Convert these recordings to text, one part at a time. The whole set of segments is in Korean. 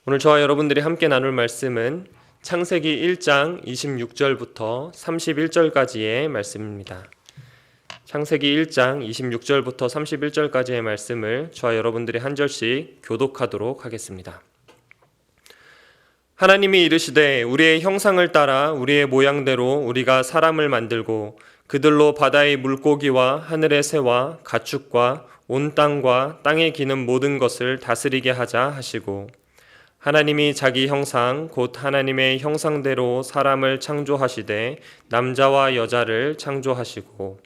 오늘 저와 여러분들이 함께 나눌 말씀은 창세기 1장 26절부터 31절까지의 말씀입니다. 창세기 1장 26절부터 31절까지의 말씀을 저와 여러분들이 한 절씩 교독하도록 하겠습니다. 하나님이 이르시되 우리의 형상을 따라 우리의 모양대로 우리가 사람을 만들고 그들로 바다의 물고기와 하늘의 새와 가축과 온 땅과 땅에 기는 모든 것을 다스리게 하자 하시고 하나님이 자기 형상 곧 하나님의 형상대로 사람을 창조하시되 남자와 여자를 창조하시고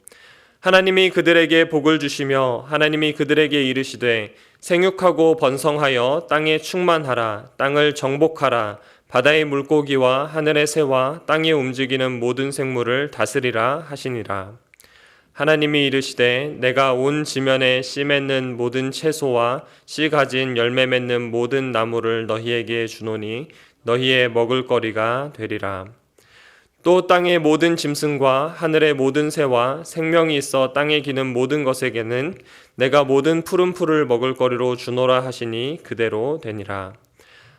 하나님이 그들에게 복을 주시며 하나님이 그들에게 이르시되 생육하고 번성하여 땅에 충만하라 땅을 정복하라 바다의 물고기와 하늘의 새와 땅에 움직이는 모든 생물을 다스리라 하시니라. 하나님이 이르시되 내가 온 지면에 씨 맺는 모든 채소와 씨 가진 열매 맺는 모든 나무를 너희에게 주노니 너희의 먹을거리가 되리라. 또 땅의 모든 짐승과 하늘의 모든 새와 생명이 있어 땅에 기는 모든 것에게는 내가 모든 푸른 풀을 먹을거리로 주노라 하시니 그대로 되니라.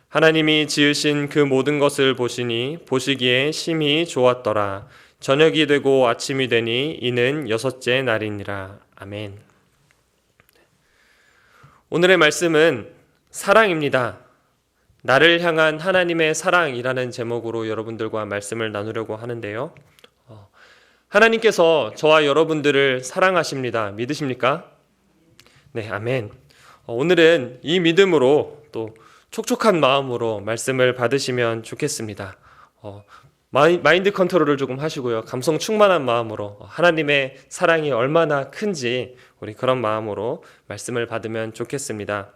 하나님이 지으신 그 모든 것을 보시니 보시기에 심히 좋았더라. 저녁이 되고 아침이 되니 이는 여섯째 날이니라. 아멘. 오늘의 말씀은 사랑입니다. 나를 향한 하나님의 사랑이라는 제목으로 여러분들과 말씀을 나누려고 하는데요. 하나님께서 저와 여러분들을 사랑하십니다. 믿으십니까? 네, 아멘. 오늘은 이 믿음으로 또 촉촉한 마음으로 말씀을 받으시면 좋겠습니다. 마인드 컨트롤을 조금 하시고요. 감성 충만한 마음으로 하나님의 사랑이 얼마나 큰지 우리 그런 마음으로 말씀을 받으면 좋겠습니다.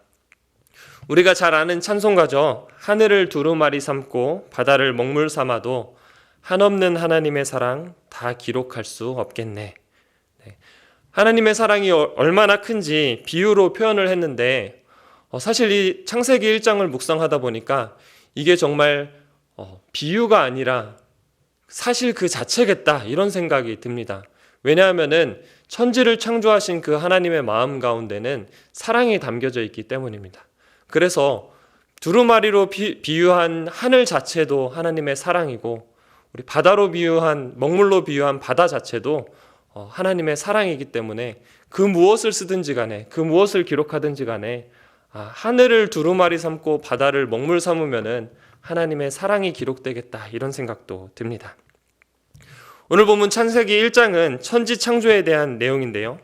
우리가 잘 아는 찬송가죠. 하늘을 두루마리 삼고 바다를 먹물 삼아도 한없는 하나님의 사랑 다 기록할 수 없겠네. 네. 하나님의 사랑이 얼마나 큰지 비유로 표현을 했는데 사실 이 창세기 1장을 묵상하다 보니까 이게 정말 비유가 아니라 사실 그 자체겠다 이런 생각이 듭니다. 왜냐하면은 천지를 창조하신 그 하나님의 마음 가운데는 사랑이 담겨져 있기 때문입니다. 그래서 두루마리로 비유한 하늘 자체도 하나님의 사랑이고 우리 바다로 비유한 먹물로 비유한 바다 자체도 하나님의 사랑이기 때문에 그 무엇을 쓰든지 간에 그 무엇을 기록하든지 간에 하늘을 두루마리 삼고 바다를 먹물 삼으면은 하나님의 사랑이 기록되겠다 이런 생각도 듭니다. 오늘 본문 창세기 1장은 천지 창조에 대한 내용인데요.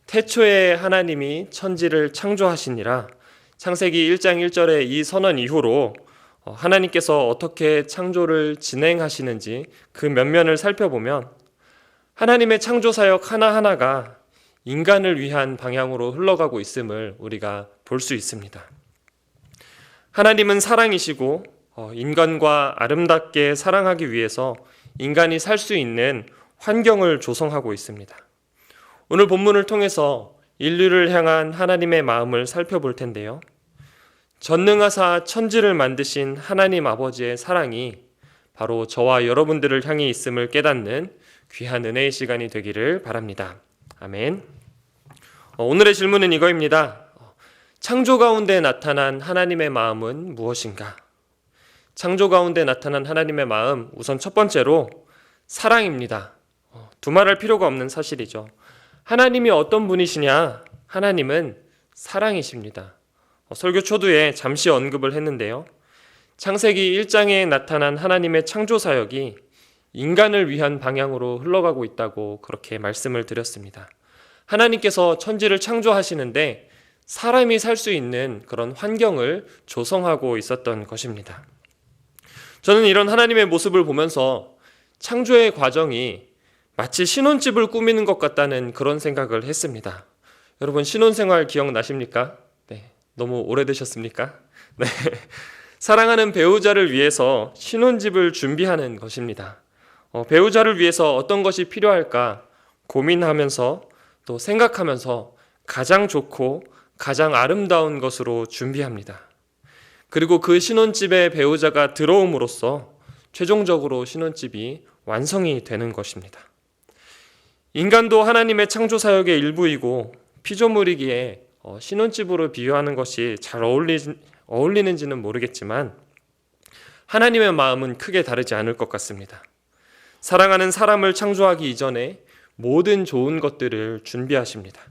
태초에 하나님이 천지를 창조하시니라. 창세기 1장 1절의 이 선언 이후로 하나님께서 어떻게 창조를 진행하시는지 그 면면을 살펴보면 하나님의 창조 사역 하나하나가 인간을 위한 방향으로 흘러가고 있음을 우리가 볼 수 있습니다. 하나님은 사랑이시고 인간과 아름답게 사랑하기 위해서 인간이 살 수 있는 환경을 조성하고 있습니다. 오늘 본문을 통해서 인류를 향한 하나님의 마음을 살펴볼 텐데요. 전능하사 천지를 만드신 하나님 아버지의 사랑이 바로 저와 여러분들을 향해 있음을 깨닫는 귀한 은혜의 시간이 되기를 바랍니다. 아멘. 오늘의 질문은 이거입니다. 창조 가운데 나타난 하나님의 마음은 무엇인가? 창조 가운데 나타난 하나님의 마음, 우선 첫 번째로 사랑입니다. 두말할 필요가 없는 사실이죠. 하나님이 어떤 분이시냐? 하나님은 사랑이십니다. 설교 초두에 잠시 언급을 했는데요. 창세기 1장에 나타난 하나님의 창조 사역이 인간을 위한 방향으로 흘러가고 있다고 그렇게 말씀을 드렸습니다. 하나님께서 천지를 창조하시는데 사람이 살 수 있는 그런 환경을 조성하고 있었던 것입니다. 저는 이런 하나님의 모습을 보면서 창조의 과정이 마치 신혼집을 꾸미는 것 같다는 그런 생각을 했습니다. 여러분 신혼생활 기억나십니까? 네, 너무 오래되셨습니까? 네, 사랑하는 배우자를 위해서 신혼집을 준비하는 것입니다. 배우자를 위해서 어떤 것이 필요할까 고민하면서 또 생각하면서 가장 좋고 가장 아름다운 것으로 준비합니다. 그리고 그 신혼집에 배우자가 들어옴으로써 최종적으로 신혼집이 완성이 되는 것입니다. 인간도 하나님의 창조 사역의 일부이고 피조물이기에 신혼집으로 비유하는 것이 잘 어울리는지는 모르겠지만 하나님의 마음은 크게 다르지 않을 것 같습니다. 사랑하는 사람을 창조하기 이전에 모든 좋은 것들을 준비하십니다.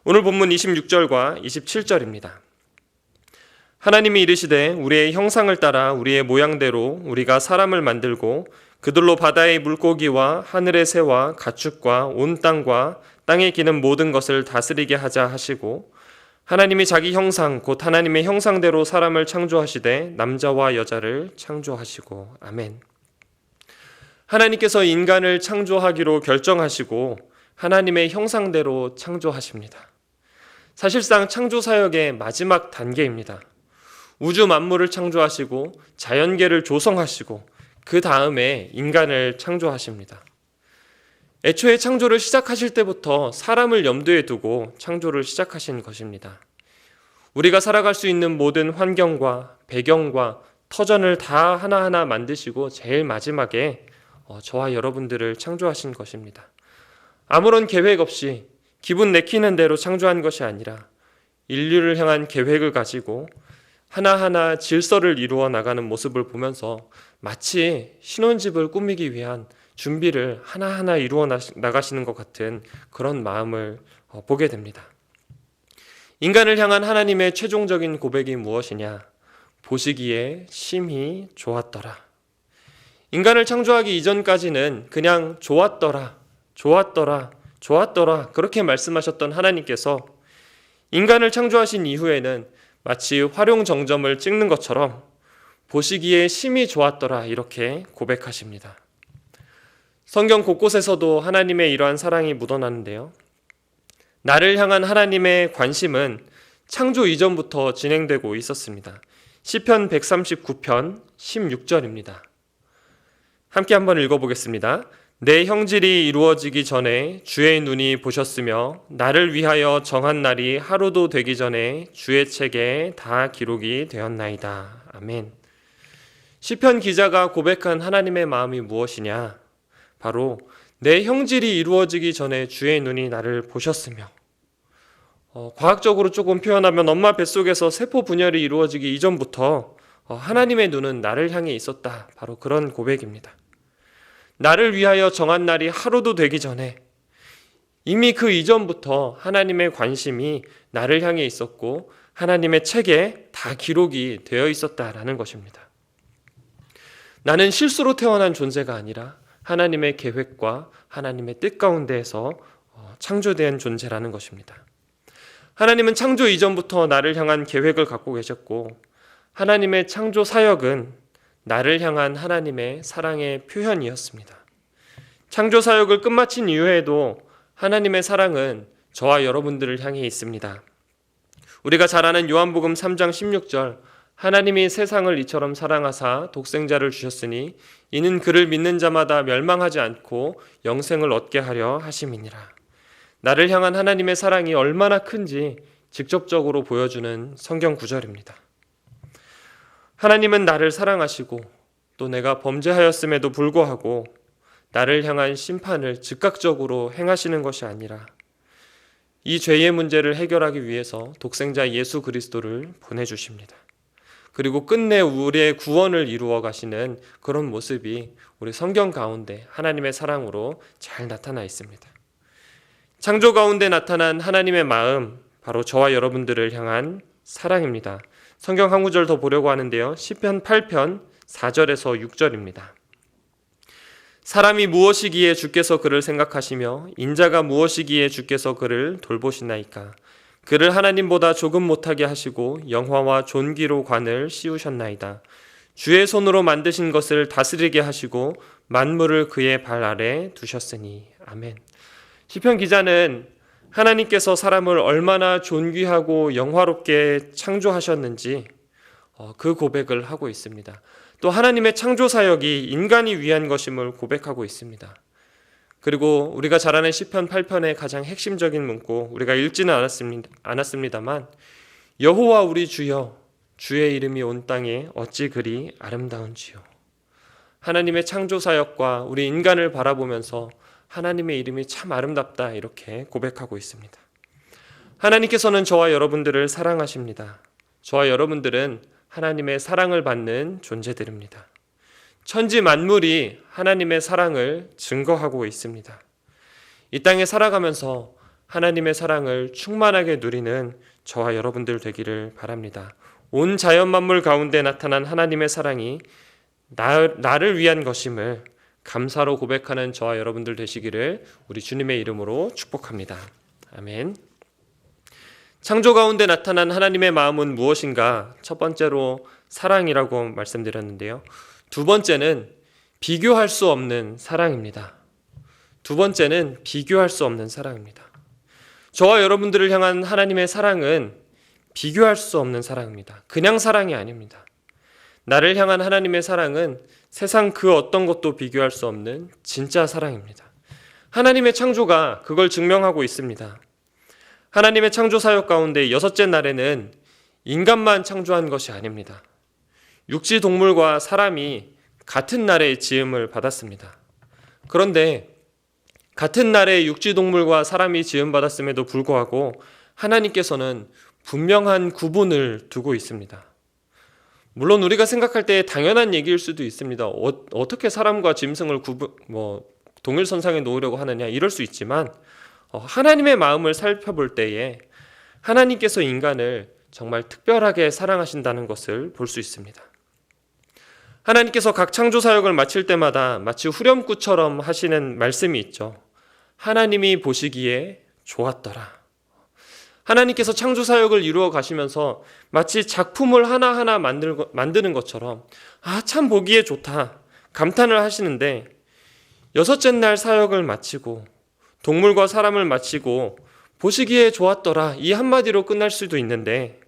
오늘 본문 26절과 27절입니다. 하나님이 이르시되 우리의 형상을 따라 우리의 모양대로 우리가 사람을 만들고 그들로 바다의 물고기와 하늘의 새와 가축과 온 땅과 땅에 기는 모든 것을 다스리게 하자 하시고 하나님이 자기 형상 곧 하나님의 형상대로 사람을 창조하시되 남자와 여자를 창조하시고 아멘. 하나님께서 인간을 창조하기로 결정하시고 하나님의 형상대로 창조하십니다. 사실상 창조 사역의 마지막 단계입니다. 우주 만물을 창조하시고 자연계를 조성하시고 그 다음에 인간을 창조하십니다. 애초에 창조를 시작하실 때부터 사람을 염두에 두고 창조를 시작하신 것입니다. 우리가 살아갈 수 있는 모든 환경과 배경과 터전을 다 하나하나 만드시고 제일 마지막에 저와 여러분들을 창조하신 것입니다. 아무런 계획 없이 기분 내키는 대로 창조한 것이 아니라 인류를 향한 계획을 가지고 하나하나 질서를 이루어 나가는 모습을 보면서 마치 신혼집을 꾸미기 위한 준비를 하나하나 이루어 나가시는 것 같은 그런 마음을 보게 됩니다. 인간을 향한 하나님의 최종적인 고백이 무엇이냐? 보시기에 심히 좋았더라. 인간을 창조하기 이전까지는 그냥 좋았더라, 좋았더라, 좋았더라 그렇게 말씀하셨던 하나님께서 인간을 창조하신 이후에는 마치 활용정점을 찍는 것처럼 보시기에 심히 좋았더라 이렇게 고백하십니다. 성경 곳곳에서도 하나님의 이러한 사랑이 묻어나는데요. 나를 향한 하나님의 관심은 창조 이전부터 진행되고 있었습니다. 시편 139편 16절입니다. 함께 한번 읽어보겠습니다. 내 형질이 이루어지기 전에 주의 눈이 보셨으며 나를 위하여 정한 날이 하루도 되기 전에 주의 책에 다 기록이 되었나이다. 아멘. 시편 기자가 고백한 하나님의 마음이 무엇이냐? 바로 내 형질이 이루어지기 전에 주의 눈이 나를 보셨으며 과학적으로 조금 표현하면 엄마 뱃속에서 세포 분열이 이루어지기 이전부터 하나님의 눈은 나를 향해 있었다. 바로 그런 고백입니다. 나를 위하여 정한 날이 하루도 되기 전에 이미 그 이전부터 하나님의 관심이 나를 향해 있었고 하나님의 책에 다 기록이 되어 있었다라는 것입니다. 나는 실수로 태어난 존재가 아니라 하나님의 계획과 하나님의 뜻 가운데에서 창조된 존재라는 것입니다. 하나님은 창조 이전부터 나를 향한 계획을 갖고 계셨고 하나님의 창조 사역은 나를 향한 하나님의 사랑의 표현이었습니다. 창조 사역을 끝마친 이후에도 하나님의 사랑은 저와 여러분들을 향해 있습니다. 우리가 잘 아는 요한복음 3장 16절 하나님이 세상을 이처럼 사랑하사 독생자를 주셨으니 이는 그를 믿는 자마다 멸망하지 않고 영생을 얻게 하려 하심이니라. 나를 향한 하나님의 사랑이 얼마나 큰지 직접적으로 보여주는 성경 구절입니다. 하나님은 나를 사랑하시고 또 내가 범죄하였음에도 불구하고 나를 향한 심판을 즉각적으로 행하시는 것이 아니라 이 죄의 문제를 해결하기 위해서 독생자 예수 그리스도를 보내주십니다. 그리고 끝내 우리의 구원을 이루어 가시는 그런 모습이 우리 성경 가운데 하나님의 사랑으로 잘 나타나 있습니다. 창조 가운데 나타난 하나님의 마음, 바로 저와 여러분들을 향한 사랑입니다. 성경 한 구절 더 보려고 하는데요. 시편 8편 4절에서 6절입니다. 사람이 무엇이기에 주께서 그를 생각하시며 인자가 무엇이기에 주께서 그를 돌보시나이까. 그를 하나님보다 조금 못하게 하시고 영화와 존귀로 관을 씌우셨나이다. 주의 손으로 만드신 것을 다스리게 하시고 만물을 그의 발 아래 두셨으니. 아멘. 시편 기자는 하나님께서 사람을 얼마나 존귀하고 영화롭게 창조하셨는지 그 고백을 하고 있습니다. 또 하나님의 창조 사역이 인간이 위한 것임을 고백하고 있습니다. 그리고 우리가 잘 아는 시편 8편의 가장 핵심적인 문구, 우리가 읽지는 않았습니다만 여호와 우리 주여 주의 이름이 온 땅에 어찌 그리 아름다운지요. 하나님의 창조 사역과 우리 인간을 바라보면서 하나님의 이름이 참 아름답다 이렇게 고백하고 있습니다. 하나님께서는 저와 여러분들을 사랑하십니다. 저와 여러분들은 하나님의 사랑을 받는 존재들입니다. 천지 만물이 하나님의 사랑을 증거하고 있습니다. 이 땅에 살아가면서 하나님의 사랑을 충만하게 누리는 저와 여러분들 되기를 바랍니다. 온 자연 만물 가운데 나타난 하나님의 사랑이 나를 위한 것임을 감사로 고백하는 저와 여러분들 되시기를 우리 주님의 이름으로 축복합니다. 아멘. 창조 가운데 나타난 하나님의 마음은 무엇인가? 첫 번째로 사랑이라고 말씀드렸는데요. 두 번째는 비교할 수 없는 사랑입니다. 두 번째는 비교할 수 없는 사랑입니다. 저와 여러분들을 향한 하나님의 사랑은 비교할 수 없는 사랑입니다. 그냥 사랑이 아닙니다. 나를 향한 하나님의 사랑은 세상 그 어떤 것도 비교할 수 없는 진짜 사랑입니다. 하나님의 창조가 그걸 증명하고 있습니다. 하나님의 창조 사역 가운데 여섯째 날에는 인간만 창조한 것이 아닙니다. 육지 동물과 사람이 같은 날에 지음을 받았습니다. 그런데 같은 날에 육지 동물과 사람이 지음 받았음에도 불구하고 하나님께서는 분명한 구분을 두고 있습니다. 물론 우리가 생각할 때 당연한 얘기일 수도 있습니다. 어떻게 사람과 짐승을 동일선상에 놓으려고 하느냐 이럴 수 있지만 하나님의 마음을 살펴볼 때에 하나님께서 인간을 정말 특별하게 사랑하신다는 것을 볼 수 있습니다. 하나님께서 각 창조 사역을 마칠 때마다 마치 후렴구처럼 하시는 말씀이 있죠. 하나님이 보시기에 좋았더라. 하나님께서 창조 사역을 이루어 가시면서 마치 작품을 하나하나 만드는 것처럼 참 보기에 좋다 감탄을 하시는데 여섯째 날 사역을 마치고 동물과 사람을 마치고 보시기에 좋았더라 이 한마디로 끝날 수도 있는데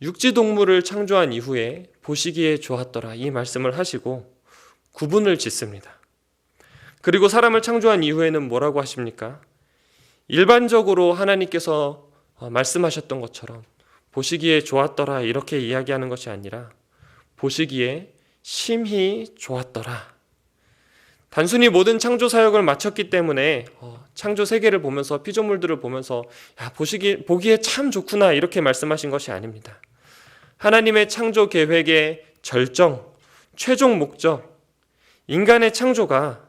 육지 동물을 창조한 이후에 보시기에 좋았더라 이 말씀을 하시고 구분을 짓습니다. 그리고 사람을 창조한 이후에는 뭐라고 하십니까? 일반적으로 하나님께서 말씀하셨던 것처럼 보시기에 좋았더라 이렇게 이야기하는 것이 아니라 보시기에 심히 좋았더라. 단순히 모든 창조 사역을 마쳤기 때문에 창조 세계를 보면서 피조물들을 보면서 보기에 참 좋구나 이렇게 말씀하신 것이 아닙니다. 하나님의 창조 계획의 절정, 최종 목적, 인간의 창조가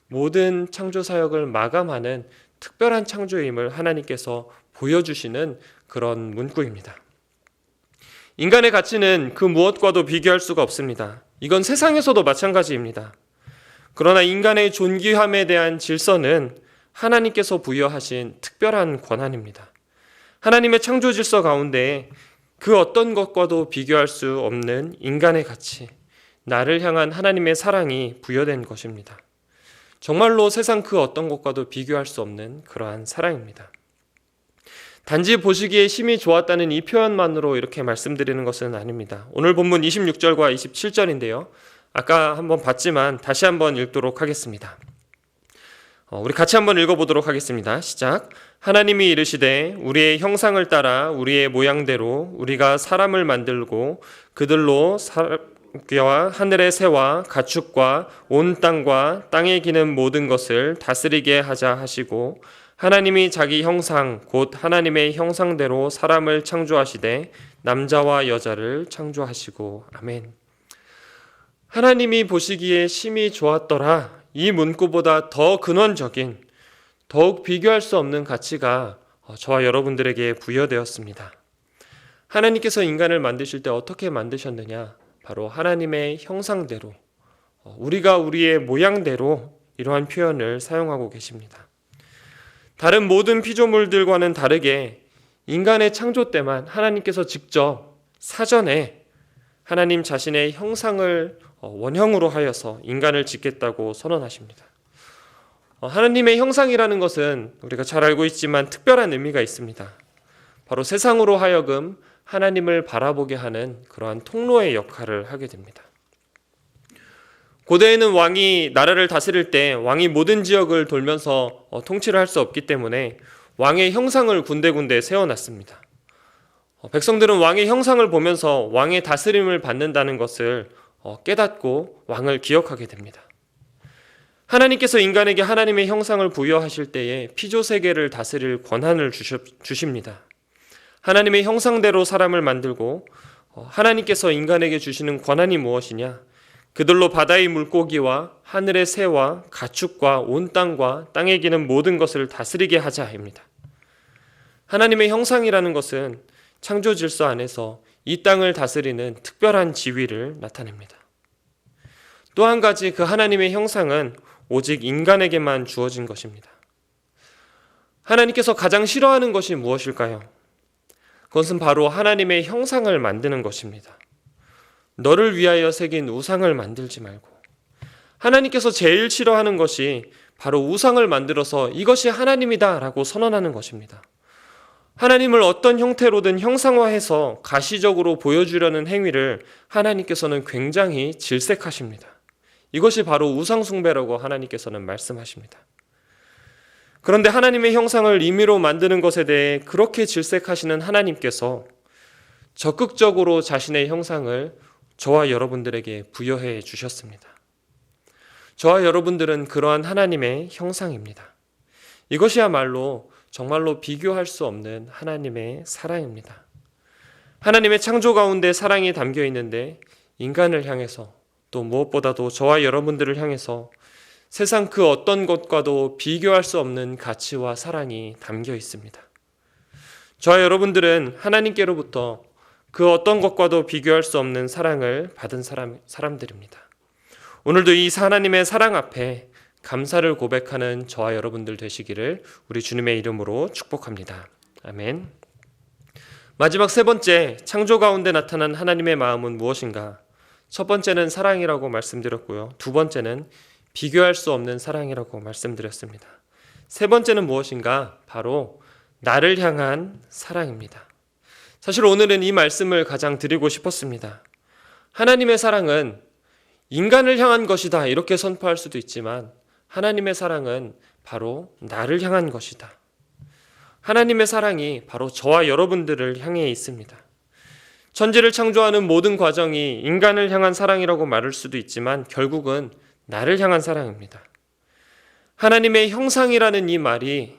모든 창조 사역을 마감하는 특별한 창조임을 하나님께서 보여주시는 그런 문구입니다. 인간의 가치는 그 무엇과도 비교할 수가 없습니다. 이건 세상에서도 마찬가지입니다. 그러나 인간의 존귀함에 대한 질서는 하나님께서 부여하신 특별한 권한입니다. 하나님의 창조 질서 가운데 그 어떤 것과도 비교할 수 없는 인간의 가치, 나를 향한 하나님의 사랑이 부여된 것입니다. 정말로 세상 그 어떤 것과도 비교할 수 없는 그러한 사랑입니다. 단지 보시기에 심히 좋았다는 이 표현만으로 이렇게 말씀드리는 것은 아닙니다. 오늘 본문 26절과 27절인데요. 아까 한번 봤지만 다시 한번 읽도록 하겠습니다. 우리 같이 한번 읽어보도록 하겠습니다. 시작. 하나님이 이르시되 우리의 형상을 따라 우리의 모양대로 우리가 사람을 만들고 그들로 와 하늘의 새와 가축과 온 땅과 땅에 기는 모든 것을 다스리게 하자 하시고 하나님이 자기 형상 곧 하나님의 형상대로 사람을 창조하시되 남자와 여자를 창조하시고 아멘. 하나님이 보시기에 심히 좋았더라 이 문구보다 더 근원적인 더욱 비교할 수 없는 가치가 저와 여러분들에게 부여되었습니다. 하나님께서 인간을 만드실 때 어떻게 만드셨느냐? 바로 하나님의 형상대로 우리가 우리의 모양대로 이러한 표현을 사용하고 계십니다. 다른 모든 피조물들과는 다르게 인간의 창조 때만 하나님께서 직접 사전에 하나님 자신의 형상을 원형으로 하여서 인간을 짓겠다고 선언하십니다. 하나님의 형상이라는 것은 우리가 잘 알고 있지만 특별한 의미가 있습니다. 바로 세상으로 하여금 하나님을 바라보게 하는 그러한 통로의 역할을 하게 됩니다. 고대에는 왕이 나라를 다스릴 때 왕이 모든 지역을 돌면서 통치를 할 수 없기 때문에 왕의 형상을 군데군데 세워놨습니다. 백성들은 왕의 형상을 보면서 왕의 다스림을 받는다는 것을 깨닫고 왕을 기억하게 됩니다. 하나님께서 인간에게 하나님의 형상을 부여하실 때에 피조세계를 다스릴 권한을 주십니다. 하나님의 형상대로 사람을 만들고 하나님께서 인간에게 주시는 권한이 무엇이냐? 그들로 바다의 물고기와 하늘의 새와 가축과 온 땅과 땅에 기는 모든 것을 다스리게 하자입니다. 하나님의 형상이라는 것은 창조 질서 안에서 이 땅을 다스리는 특별한 지위를 나타냅니다. 또 한 가지 그 하나님의 형상은 오직 인간에게만 주어진 것입니다. 하나님께서 가장 싫어하는 것이 무엇일까요? 그것은 바로 하나님의 형상을 만드는 것입니다. 너를 위하여 새긴 우상을 만들지 말고, 하나님께서 제일 싫어하는 것이 바로 우상을 만들어서 이것이 하나님이다 라고 선언하는 것입니다. 하나님을 어떤 형태로든 형상화해서 가시적으로 보여주려는 행위를 하나님께서는 굉장히 질색하십니다. 이것이 바로 우상숭배라고 하나님께서는 말씀하십니다. 그런데 하나님의 형상을 임의로 만드는 것에 대해 그렇게 질색하시는 하나님께서 적극적으로 자신의 형상을 저와 여러분들에게 부여해 주셨습니다. 저와 여러분들은 그러한 하나님의 형상입니다. 이것이야말로 정말로 비교할 수 없는 하나님의 사랑입니다. 하나님의 창조 가운데 사랑이 담겨 있는데 인간을 향해서, 또 무엇보다도 저와 여러분들을 향해서 세상 그 어떤 것과도 비교할 수 없는 가치와 사랑이 담겨 있습니다. 저와 여러분들은 하나님께로부터 그 어떤 것과도 비교할 수 없는 사랑을 받은 사람들입니다. 오늘도 이 하나님의 사랑 앞에 감사를 고백하는 저와 여러분들 되시기를 우리 주님의 이름으로 축복합니다. 아멘. 마지막 세 번째, 창조 가운데 나타난 하나님의 마음은 무엇인가? 첫 번째는 사랑이라고 말씀드렸고요. 두 번째는 비교할 수 없는 사랑이라고 말씀드렸습니다. 세 번째는 무엇인가? 바로 나를 향한 사랑입니다. 사실 오늘은 이 말씀을 가장 드리고 싶었습니다. 하나님의 사랑은 인간을 향한 것이다 이렇게 선포할 수도 있지만 하나님의 사랑은 바로 나를 향한 것이다. 하나님의 사랑이 바로 저와 여러분들을 향해 있습니다. 천지를 창조하는 모든 과정이 인간을 향한 사랑이라고 말할 수도 있지만 결국은 나를 향한 사랑입니다. 하나님의 형상이라는 이 말이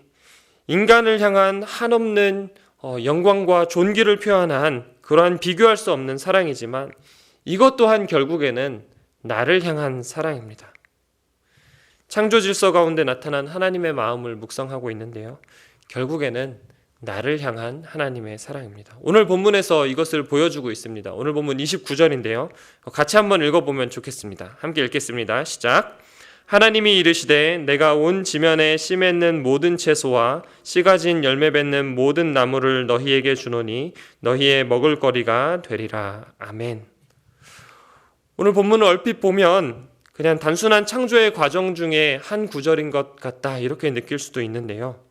인간을 향한 한없는 영광과 존귀를 표현한 그러한 비교할 수 없는 사랑이지만 이것 또한 결국에는 나를 향한 사랑입니다. 창조 질서 가운데 나타난 하나님의 마음을 묵상하고 있는데요. 결국에는 나를 향한 하나님의 사랑입니다. 오늘 본문에서 이것을 보여주고 있습니다. 오늘 본문 29절인데요. 같이 한번 읽어보면 좋겠습니다. 함께 읽겠습니다. 시작. 하나님이 이르시되 내가 온 지면에 씨 맺는 모든 채소와 씨 가진 열매 맺는 모든 나무를 너희에게 주노니 너희의 먹을거리가 되리라. 아멘. 오늘 본문을 얼핏 보면 그냥 단순한 창조의 과정 중에 한 구절인 것 같다 이렇게 느낄 수도 있는데요.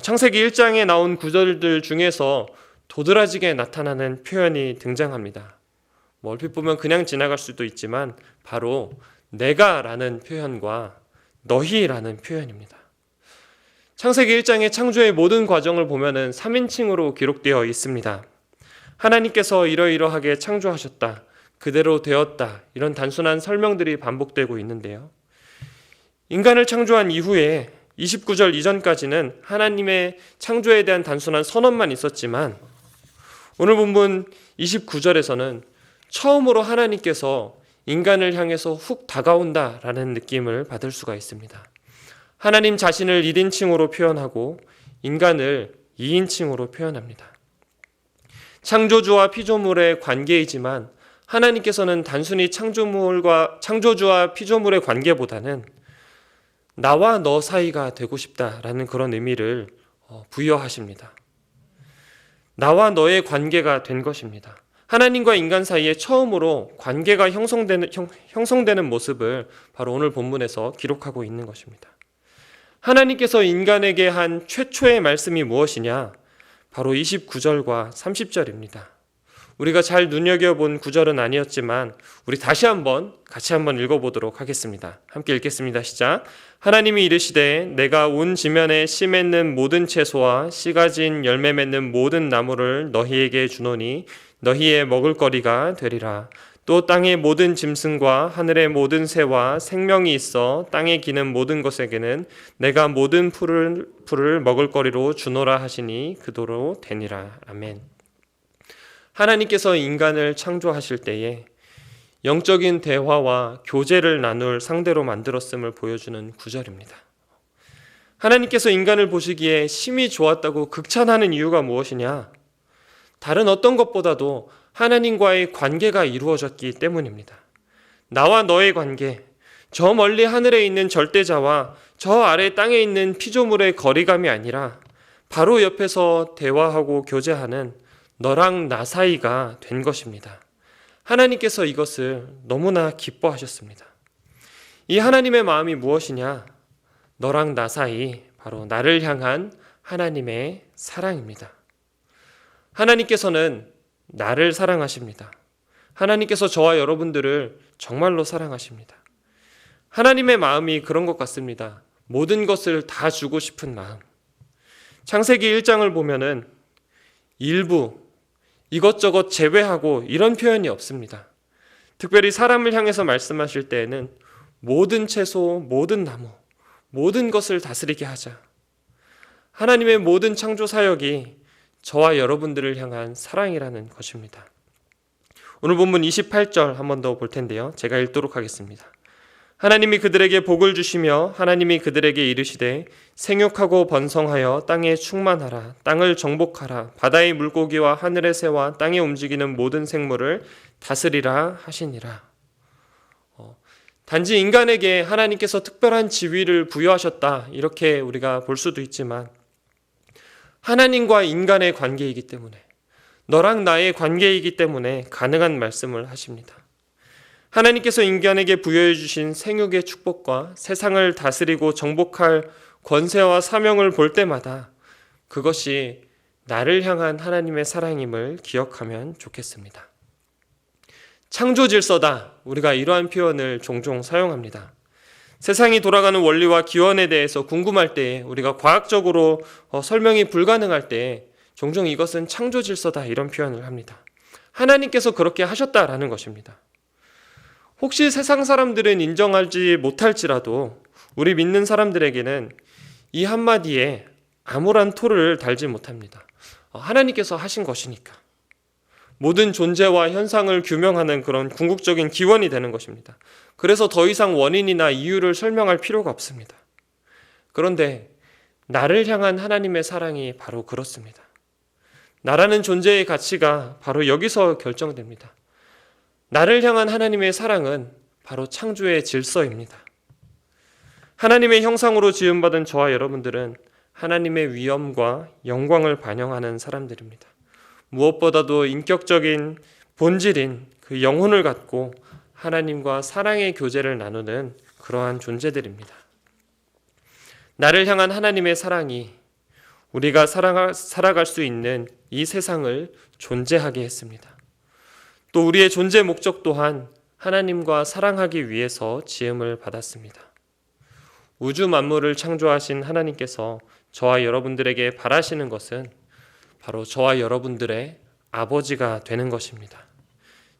창세기 1장에 나온 구절들 중에서 도드라지게 나타나는 표현이 등장합니다. 얼핏 보면 그냥 지나갈 수도 있지만 바로 내가라는 표현과 너희라는 표현입니다. 창세기 1장의 창조의 모든 과정을 보면은 3인칭으로 기록되어 있습니다. 하나님께서 이러이러하게 창조하셨다. 그대로 되었다. 이런 단순한 설명들이 반복되고 있는데요. 인간을 창조한 이후에 29절 이전까지는 하나님의 창조에 대한 단순한 선언만 있었지만 오늘 본문 29절에서는 처음으로 하나님께서 인간을 향해서 훅 다가온다라는 느낌을 받을 수가 있습니다. 하나님 자신을 1인칭으로 표현하고 인간을 2인칭으로 표현합니다. 창조주와 피조물의 관계이지만 하나님께서는 단순히 창조주와 피조물의 관계보다는 나와 너 사이가 되고 싶다라는 그런 의미를 부여하십니다. 나와 너의 관계가 된 것입니다. 하나님과 인간 사이에 처음으로 관계가 형성되는 모습을 바로 오늘 본문에서 기록하고 있는 것입니다. 하나님께서 인간에게 한 최초의 말씀이 무엇이냐? 바로 29절과 30절입니다. 우리가 잘 눈여겨본 구절은 아니었지만 우리 같이 한번 읽어보도록 하겠습니다. 함께 읽겠습니다. 시작. 하나님이 이르시되 내가 온 지면에 씨 맺는 모든 채소와 씨 가진 열매 맺는 모든 나무를 너희에게 주노니 너희의 먹을거리가 되리라. 또 땅의 모든 짐승과 하늘의 모든 새와 생명이 있어 땅에 기는 모든 것에게는 내가 모든 풀을 먹을거리로 주노라 하시니 그도로 되니라. 아멘. 하나님께서 인간을 창조하실 때에 영적인 대화와 교제를 나눌 상대로 만들었음을 보여주는 구절입니다. 하나님께서 인간을 보시기에 심히 좋았다고 극찬하는 이유가 무엇이냐? 다른 어떤 것보다도 하나님과의 관계가 이루어졌기 때문입니다. 나와 너의 관계, 저 멀리 하늘에 있는 절대자와 저 아래 땅에 있는 피조물의 거리감이 아니라 바로 옆에서 대화하고 교제하는 너랑 나 사이가 된 것입니다. 하나님께서 이것을 너무나 기뻐하셨습니다. 이 하나님의 마음이 무엇이냐? 너랑 나 사이, 바로 나를 향한 하나님의 사랑입니다. 하나님께서는 나를 사랑하십니다. 하나님께서 저와 여러분들을 정말로 사랑하십니다. 하나님의 마음이 그런 것 같습니다. 모든 것을 다 주고 싶은 마음. 창세기 1장을 보면은 일부, 이것저것 제외하고 이런 표현이 없습니다. 특별히 사람을 향해서 말씀하실 때에는 모든 채소, 모든 나무, 모든 것을 다스리게 하자. 하나님의 모든 창조 사역이 저와 여러분들을 향한 사랑이라는 것입니다. 오늘 본문 28절 한 번 더 볼 텐데요. 제가 읽도록 하겠습니다. 하나님이 그들에게 복을 주시며 하나님이 그들에게 이르시되 생육하고 번성하여 땅에 충만하라. 땅을 정복하라. 바다의 물고기와 하늘의 새와 땅에 움직이는 모든 생물을 다스리라 하시니라. 단지 인간에게 하나님께서 특별한 지위를 부여하셨다, 이렇게 우리가 볼 수도 있지만 하나님과 인간의 관계이기 때문에, 너랑 나의 관계이기 때문에 가능한 말씀을 하십니다. 하나님께서 인간에게 부여해 주신 생육의 축복과 세상을 다스리고 정복할 권세와 사명을 볼 때마다 그것이 나를 향한 하나님의 사랑임을 기억하면 좋겠습니다. 창조 질서다, 우리가 이러한 표현을 종종 사용합니다. 세상이 돌아가는 원리와 기원에 대해서 궁금할 때, 우리가 과학적으로 설명이 불가능할 때 종종 이것은 창조 질서다, 이런 표현을 합니다. 하나님께서 그렇게 하셨다라는 것입니다. 혹시 세상 사람들은 인정하지 못할지라도 우리 믿는 사람들에게는 이 한마디에 아무런 토를 달지 못합니다. 하나님께서 하신 것이니까. 모든 존재와 현상을 규명하는 그런 궁극적인 기원이 되는 것입니다. 그래서 더 이상 원인이나 이유를 설명할 필요가 없습니다. 그런데 나를 향한 하나님의 사랑이 바로 그렇습니다. 나라는 존재의 가치가 바로 여기서 결정됩니다. 나를 향한 하나님의 사랑은 바로 창조의 질서입니다. 하나님의 형상으로 지음받은 저와 여러분들은 하나님의 위엄과 영광을 반영하는 사람들입니다. 무엇보다도 인격적인 본질인 그 영혼을 갖고 하나님과 사랑의 교제를 나누는 그러한 존재들입니다. 나를 향한 하나님의 사랑이 우리가 살아갈 수 있는 이 세상을 존재하게 했습니다. 또 우리의 존재 목적 또한 하나님과 사랑하기 위해서 지음을 받았습니다. 우주 만물을 창조하신 하나님께서 저와 여러분들에게 바라시는 것은 바로 저와 여러분들의 아버지가 되는 것입니다.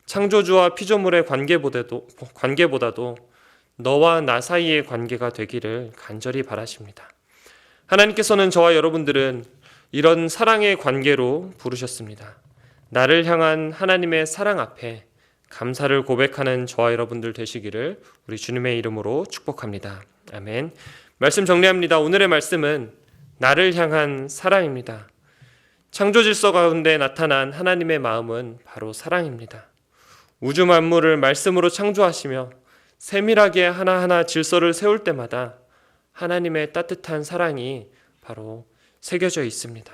창조주와 피조물의 관계보다도 너와 나 사이의 관계가 되기를 간절히 바라십니다. 하나님께서는 저와 여러분들은 이런 사랑의 관계로 부르셨습니다. 나를 향한 하나님의 사랑 앞에 감사를 고백하는 저와 여러분들 되시기를 우리 주님의 이름으로 축복합니다. 아멘. 말씀 정리합니다. 오늘의 말씀은 나를 향한 사랑입니다. 창조 질서 가운데 나타난 하나님의 마음은 바로 사랑입니다. 우주 만물을 말씀으로 창조하시며 세밀하게 하나하나 질서를 세울 때마다 하나님의 따뜻한 사랑이 바로 새겨져 있습니다.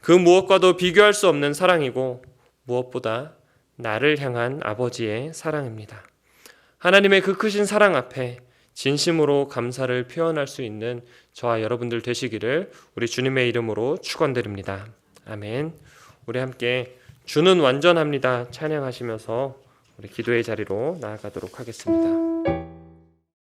그 무엇과도 비교할 수 없는 사랑이고 무엇보다 나를 향한 아버지의 사랑입니다. 하나님의 그 크신 사랑 앞에 진심으로 감사를 표현할 수 있는 저와 여러분들 되시기를 우리 주님의 이름으로 축원드립니다. 아멘. 우리 함께 주는 완전합니다 찬양하시면서 우리 기도의 자리로 나아가도록 하겠습니다.